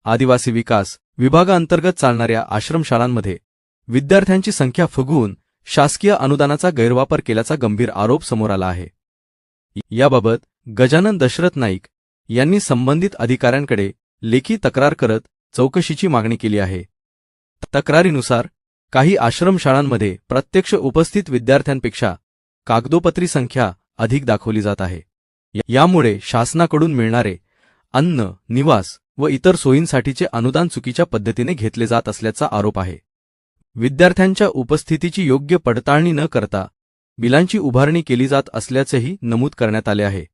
आदिवासी विकास विभागाअंतर्गत चालणाऱ्या आश्रमशाळांमध्ये विद्यार्थ्यांची संख्या फुगवून शासकीय अनुदानाचा गैरवापर केल्याचा गंभीर आरोप समोर आला आहे। याबाबत गजानन दशरथ नाईक यांनी संबंधित अधिकाऱ्यांकडे लेखी तक्रार करत चौकशीची मागणी केली आहे। तक्रारीनुसार काही आश्रमशाळांमध्ये प्रत्यक्ष उपस्थित विद्यार्थ्यांपेक्षा कागदोपत्री संख्या अधिक दाखवली जात आहे। यामुळे शासनाकडून मिळणारे अन्न, निवास व इतर सोयींसाठीचे अनुदान चुकीच्या पद्धतीने घेतले जात असल्याचा आरोप आहे। विद्यार्थ्यांच्या उपस्थितीची योग्य पडताळणी न करता बिलांची उभारणी केली जात असल्याचेही नमूद करण्यात आले आहे।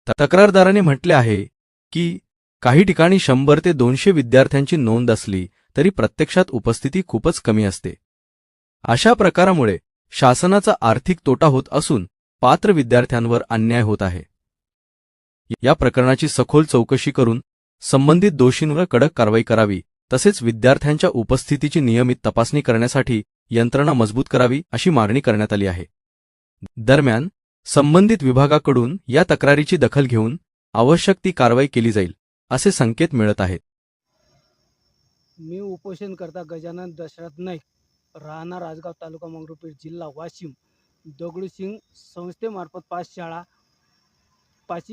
तक्रारदाराने म्हटले आहे की काही ठिकाणी 100 ते 200 विद्यार्थ्यांची नोंद असली तरी प्रत्यक्षात उपस्थिती खूपच कमी असते। अशा प्रकारामुळे शासनाचा आर्थिक तोटा होत असून पात्र विद्यार्थ्यांवर अन्याय होत आहे। या प्रकरणाची सखोल चौकशी करून संबंधित दोषींवर कडक कारवाई करावी, तसेच विद्यार्थ्यांच्या उपस्थितीची नियमित तपासणी करण्यासाठी यंत्रणा मजबूत करावी अशी मागणी करण्यात आली आहे। दरम्यान संबंधित विभागाकडून या तक्रारीची दखल घेऊन आवश्यक ती कारवाई केली जाईल असे संकेत मिळत आहेत। मी उपोषणकर्ता गजानन दशरथ नाईक, राहणार राजगाव, तालुका मंगरुळपीर, जिल्हा वाशिम, दगडूसिंग संस्थेमार्फत 5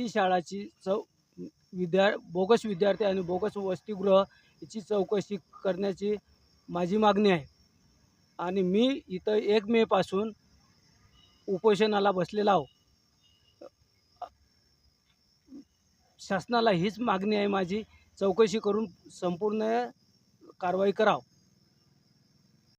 शाळाची बोगस विद्यार्थी आणि बोगस वसतिगृह याची चौकशी करण्याची माझी मागणी आहे। आणि मी इथं 1 मे पासून उपोषणाला बसलेला आहो। शासनाला हीच मागणी आहे माझी, चौकशी करून संपूर्ण कारवाई करावं।